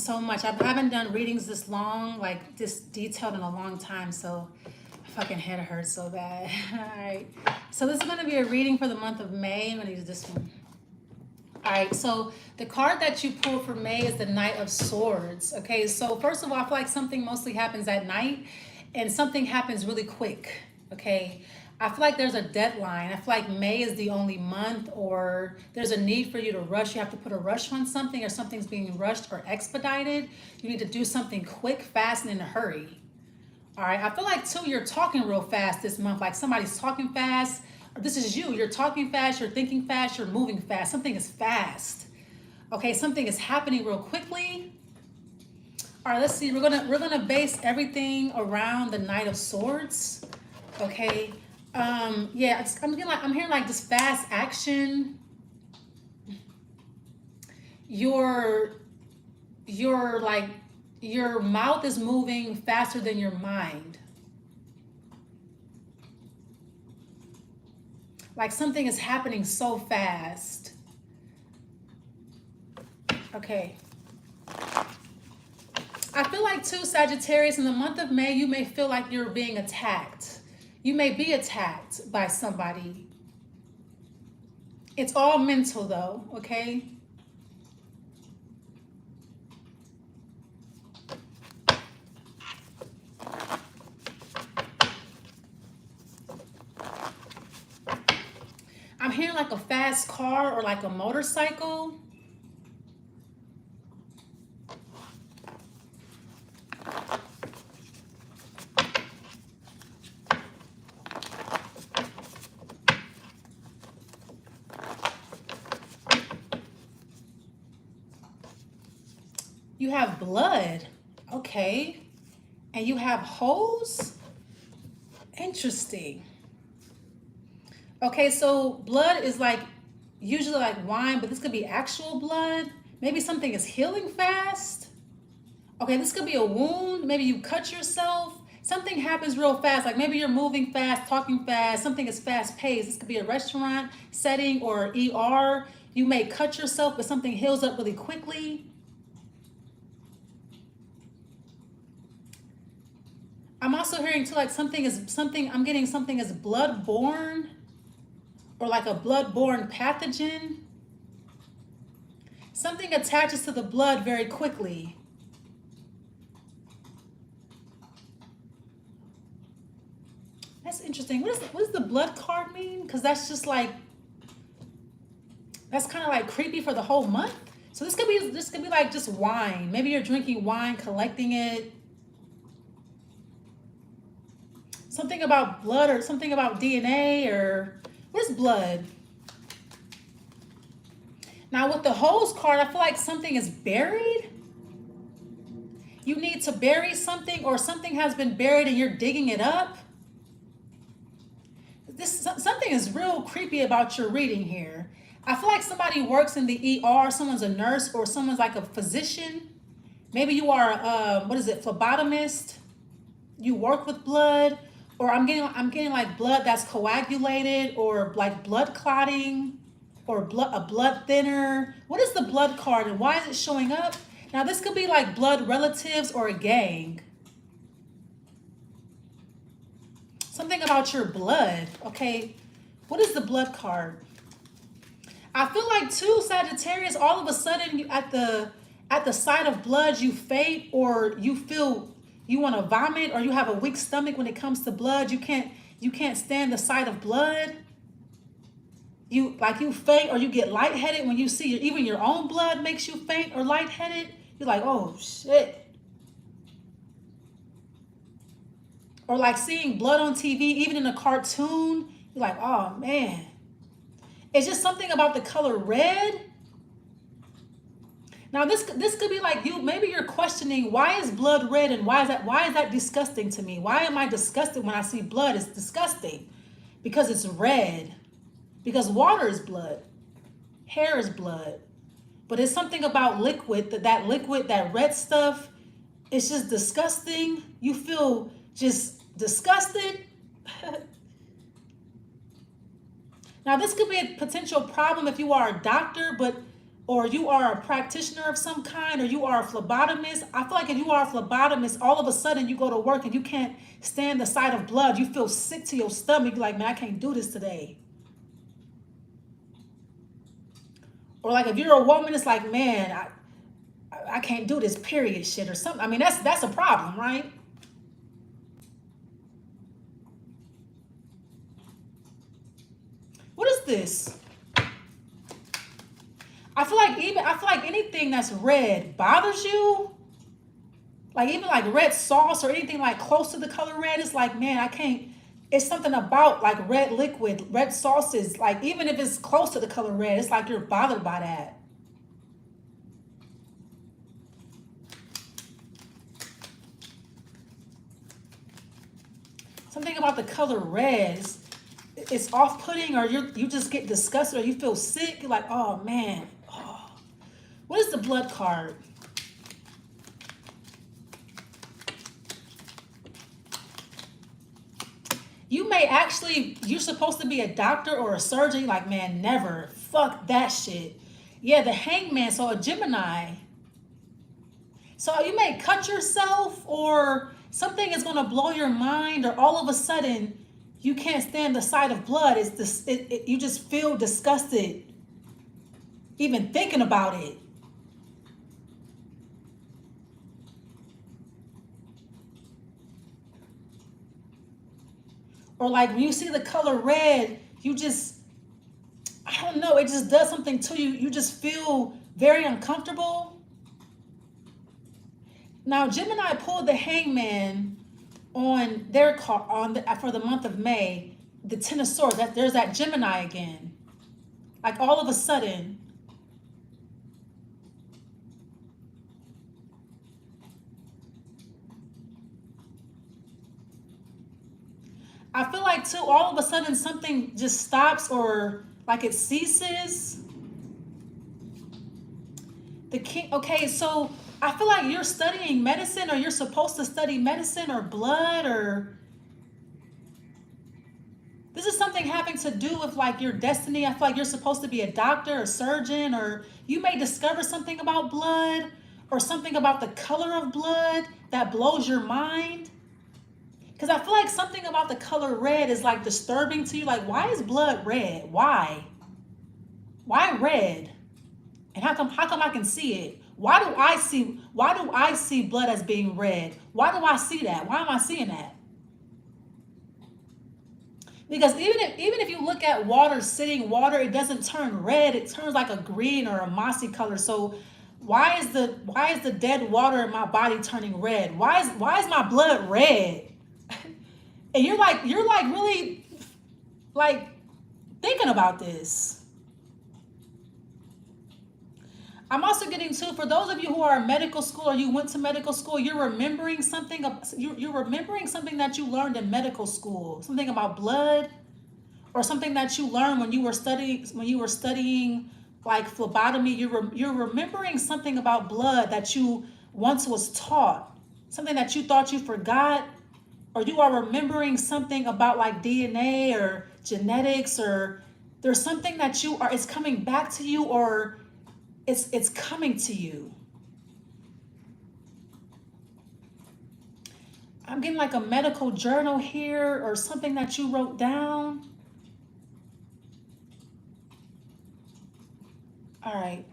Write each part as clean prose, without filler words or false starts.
so much. I haven't done readings this long, like this detailed in a long time, so my fucking head hurts so bad. All right. So this is going to be a reading for the month of May. I'm going to use this one. All right, so the card that you pulled for May is the Knight of Swords. Okay, so first of all, I feel like something mostly happens at night and something happens really quick. Okay, I feel like there's a deadline. I feel like May is the only month, or there's a need for you to rush. You have to put a rush on something, or something's being rushed or expedited. You need to do something quick, fast, and in a hurry. All right, I feel like too, you're talking real fast this month, like somebody's talking fast. This is you. You're talking fast, you're thinking fast, you're moving fast. Something is fast. Okay, something is happening real quickly. All right, let's see. We're gonna base everything around the Knight of Swords. Okay. Yeah, I'm hearing like this fast action. Your mouth is moving faster than your mind. Like something is happening so fast. Okay. I feel like too, Sagittarius, in the month of May, you may feel like you're being attacked. You may be attacked by somebody. It's all mental though, okay? I'm hearing like a fast car or like a motorcycle. You have blood, okay. And you have holes? Interesting. Okay, so blood is like usually like wine, but this could be actual blood. Maybe something is healing fast. Okay, this could be a wound. Maybe you cut yourself. Something happens real fast. Like maybe you're moving fast, talking fast. Something is fast paced. This could be a restaurant setting or ER. You may cut yourself, but something heals up really quickly. I'm also hearing too like I'm getting something is blood-borne. Or like a blood-borne pathogen. Something attaches to the blood very quickly. That's interesting. What does the blood card mean? Because that's just like, that's kind of like creepy for the whole month. So this could be like just wine. Maybe you're drinking wine, collecting it. Something about blood or something about DNA or... What is blood? Now with the hose card, I feel like something is buried. You need to bury something, or something has been buried and you're digging it up. Something is real creepy about your reading here. I feel like somebody works in the ER, someone's a nurse, or someone's like a physician. Maybe you are phlebotomist. You work with blood. Or I'm getting like blood that's coagulated, or like blood clotting, or a blood thinner. What is the blood card and why is it showing up? Now this could be like blood relatives or a gang. Something about your blood. Okay, what is the blood card? I feel like too, Sagittarius, all of a sudden at the sight of blood you faint, or you feel you want to vomit, or you have a weak stomach when it comes to blood. You can't stand the sight of blood. You faint, or you get lightheaded when you see even your own blood makes you faint or lightheaded. You're like, oh shit. Or like seeing blood on TV, even in a cartoon, you're like, oh man. It's just something about the color red. Now this could be like maybe you're questioning, why is blood red, and why is that disgusting to me? Why am I disgusted when I see blood? It's disgusting because it's red. Because water is blood. Hair is blood. But it's something about liquid, that liquid, that red stuff, it's just disgusting. You feel just disgusted. Now this could be a potential problem if you are a doctor, but or you are a practitioner of some kind, or you are a phlebotomist. I feel like if you are a phlebotomist, all of a sudden you go to work and you can't stand the sight of blood. You feel sick to your stomach. You're like, man, I can't do this today. Or like if you're a woman, it's like, man, I can't do this period shit or something. I mean, that's a problem, right? What is this? I feel like anything that's red bothers you. Like even like red sauce or anything like close to the color red, it's like, man, I can't. It's something about like red liquid, red sauces. Like even if it's close to the color red, it's like you're bothered by that. Something about the color red it's off-putting, or you just get disgusted, or you feel sick. You're like, oh man. Oh. What is the blood card? You may actually, you're supposed to be a doctor or a surgeon. You're like, man, never. Fuck that shit. Yeah, the hangman, so a Gemini. So you may cut yourself, or something is going to blow your mind, or all of a sudden you can't stand the sight of blood. It's this, you just feel disgusted even thinking about it. Or like when you see the color red, you just, I don't know, it just does something to you. You just feel very uncomfortable. Now, Gemini pulled the hangman on their card for the month of May, the Ten of Swords. There's that Gemini again. Like all of a sudden. I feel like too, all of a sudden something just stops, or like it ceases. The king, okay, so I feel like you're studying medicine, or you're supposed to study medicine or blood, or this is something having to do with like your destiny. I feel like you're supposed to be a doctor, a surgeon, or you may discover something about blood or something about the color of blood that blows your mind. Because I feel like something about the color red is like disturbing to you. Like, why is blood red? Why? Why red? And how come I can see it? Why do I see blood as being red? Why do I see that? Why am I seeing that? Because even if you look at water, sitting water, it doesn't turn red. It turns like a green or a mossy color. So why is the dead water in my body turning red? Why is my blood red? And you're like really like thinking about this. I'm also getting to, for those of you who are in medical school, or you went to medical school, you're remembering something. You're remembering something that you learned in medical school, something about blood, or something that you learned when you were studying like phlebotomy. You're remembering something about blood that you once was taught, something that you thought you forgot, or you are remembering something about like DNA or genetics, or there's something that it's coming back to you, or it's coming to you. I'm getting like a medical journal here, or something that you wrote down. All right.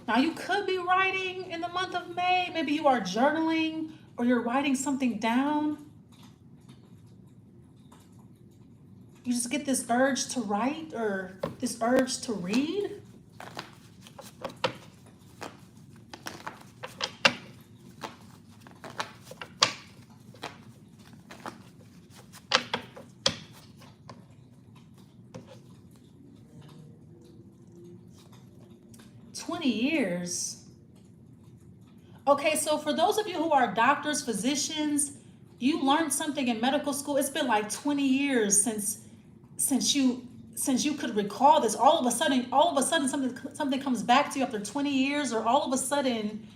Now you could be writing in the month of May. Maybe you are journaling, or you're writing something down. You just get this urge to write, or this urge to read. Years. Okay, so for those of you who are doctors, physicians, you learned something in medical school. It's been like 20 years since you could recall this. All of a sudden something comes back to you after 20 years, or all of a sudden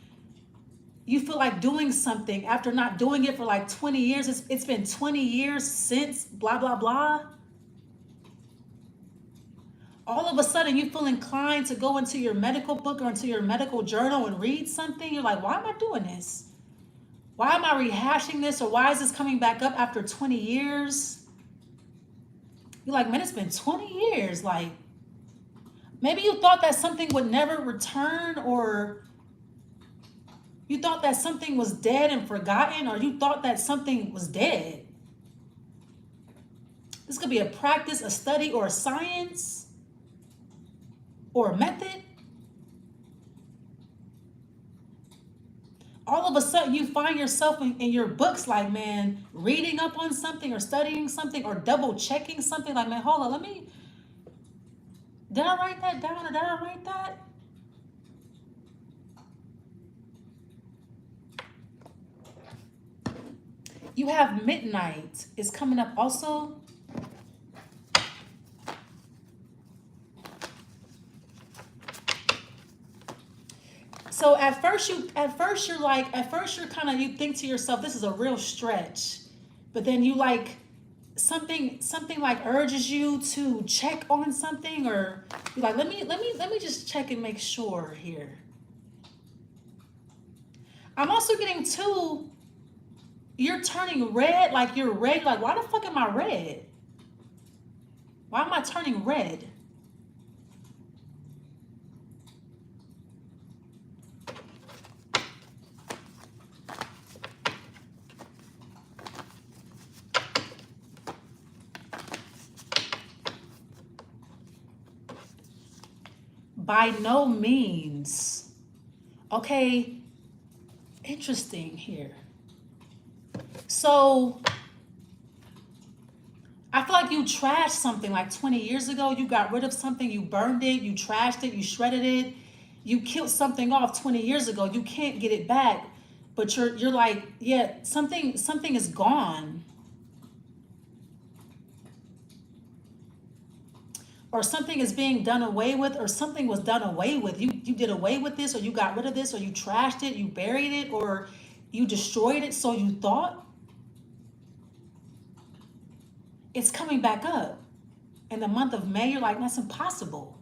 you feel like doing something after not doing it for like 20 years. It's been 20 years since blah blah blah. all of a sudden you feel inclined to go into your medical book or into your medical journal and read something. You're like, why am I doing this? Why am I rehashing this? Or why is this coming back up after 20 years? You're like, man, it's been 20 years. Like, maybe you thought that something would never return, or you thought that something was dead and forgotten, or you thought that something was dead. This could be a practice, a study, or a science, or a method. All of a sudden you find yourself in your books like, man, reading up on something or studying something or double checking something like, man, hold on, did I write that down or did I write that? You have midnight is coming up also. So at first you're kind of, you think to yourself, this is a real stretch, but then you like something like urges you to check on something, or you're like, let me just check and make sure here. I'm also getting too, you're turning red, like you're red, like why the fuck am I red? Why am I turning red? By no means. Okay, interesting here. So I feel like you trashed something like 20 years ago. You got rid of something, you burned it, you trashed it, you shredded it. You killed something off 20 years ago. You can't get it back. But you're like, yeah, something is gone. Or something is being done away with, or something was done away with. You did away with this, or you got rid of this, or you trashed it, you buried it, or you destroyed it, so you thought. It's coming back up. In the month of May, you're like, that's impossible.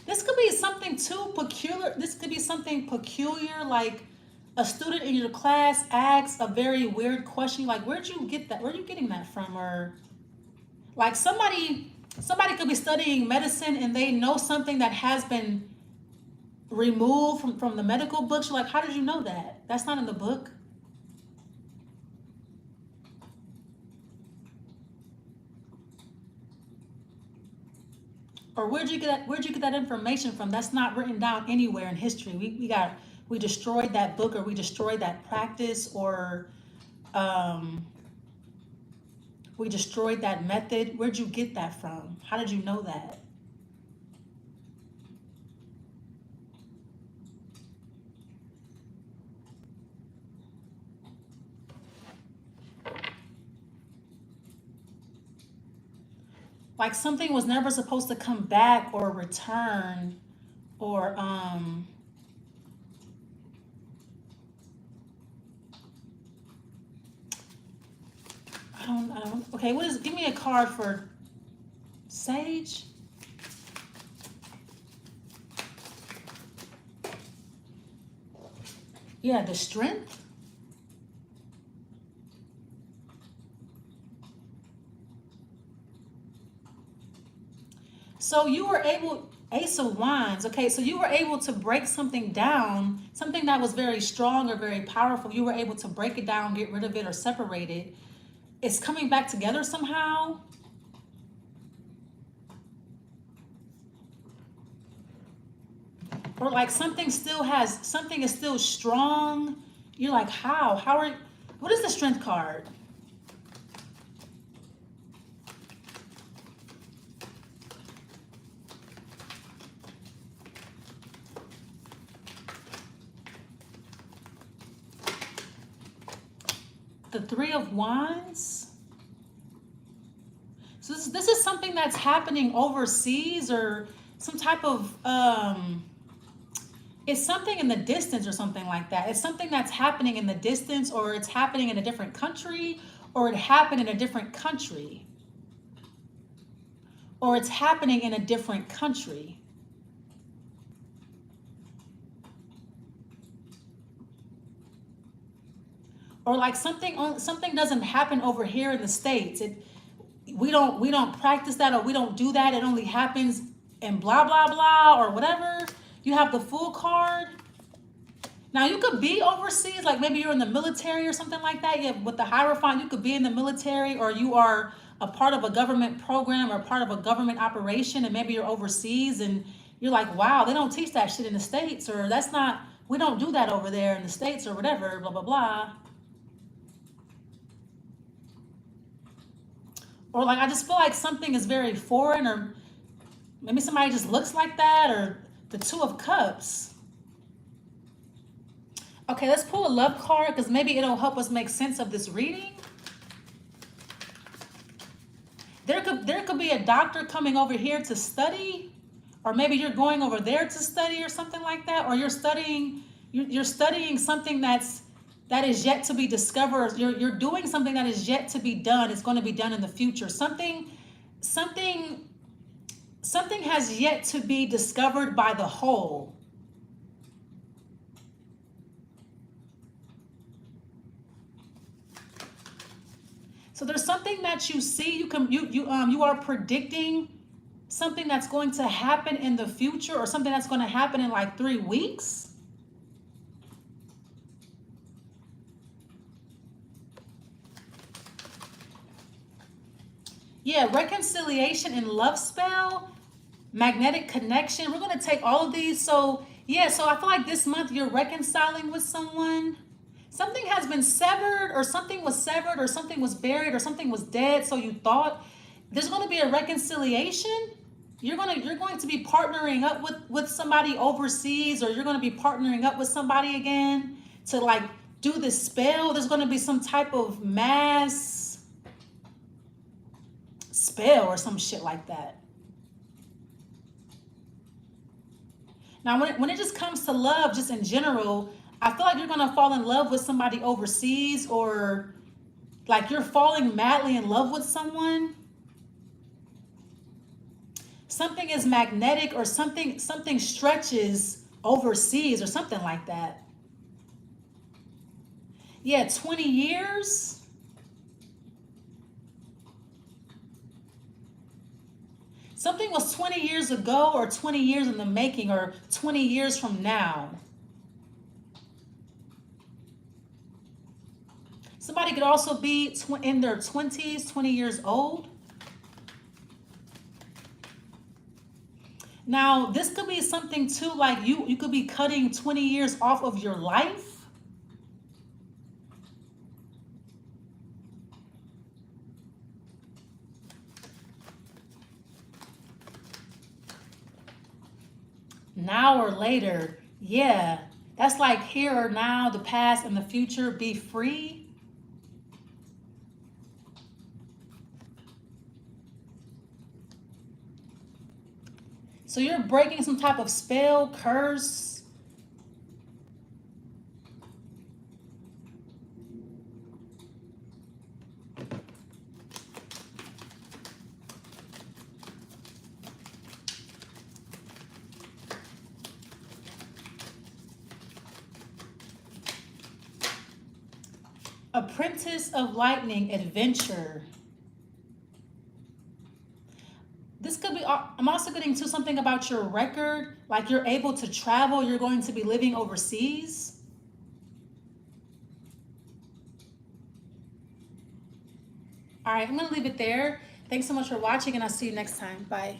This could be something too peculiar. This could be something peculiar, like a student in your class asks a very weird question, like, where'd you get that? Where are you getting that from? Or like somebody could be studying medicine and they know something that has been removed from the medical books. You're like, how did you know that? That's not in the book. Or where'd you get that information from? That's not written down anywhere in history. We destroyed that book, or we destroyed that practice, or we destroyed that method. Where'd you get that from? How did you know that? Like something was never supposed to come back or return, or I don't, okay, give me a card for Sage. Yeah, the strength. So you were able, Ace of Wands, okay, so you were able to break something down, something that was very strong or very powerful. You were able to break it down, get rid of it, or separate it. It's coming back together somehow. Or like something is still strong. You're like, what is the strength card? The Three of Wands. So this is something that's happening overseas, or some type of, it's something in the distance or something like that. It's something that's happening in the distance, or it's happening in a different country, or it happened in a different country, or it's happening in a different country. Or like something doesn't happen over here in the States. We don't practice that, or we don't do that. It only happens in blah blah blah or whatever. You have the full card. Now you could be overseas, like maybe you're in the military or something like that. Yeah, with the Hierophant, you could be in the military, or you are a part of a government program or part of a government operation, and maybe you're overseas and you're like, wow, they don't teach that shit in the States, or that's not, we don't do that over there in the States, or whatever, blah blah blah. Or like, I just feel like something is very foreign, or maybe somebody just looks like that, or the Two of Cups. Okay, let's pull a love card, because maybe it'll help us make sense of this reading. There could be a doctor coming over here to study, or maybe you're going over there to study or something like that, or you're studying something that is yet to be discovered. You're doing something that is yet to be done. It's going to be done in the future. Something has yet to be discovered by the whole. So there's something that you see, you are predicting something that's going to happen in the future, or something that's going to happen in like 3 weeks. Yeah, reconciliation and love spell, magnetic connection. We're going to take all of these. So yeah, so I feel like this month you're reconciling with someone. Something has been severed, or something was severed, or something was buried, or something was dead. So you thought there's going to be a reconciliation. You're going to be partnering up with somebody overseas, or you're going to be partnering up with somebody again to like do this spell. There's going to be some type of mass spell or some shit like that. Now, when it just comes to love, just in general, I feel like you're going to fall in love with somebody overseas, or like you're falling madly in love with someone. Something is magnetic, or something stretches overseas or something like that. Yeah, 20 years. Something was 20 years ago, or 20 years in the making, or 20 years from now. Somebody could also be in their 20s, 20 years old. Now, this could be something too, like you could be cutting 20 years off of your life. Now or later. Yeah, that's like here or now, the past and the future. Be free. So you're breaking some type of spell, curse. Apprentice of Lightning, adventure. This could be, I'm also getting to something about your record, like you're able to travel, you're going to be living overseas. All right, I'm going to leave it there. Thanks so much for watching, and I'll see you next time. Bye.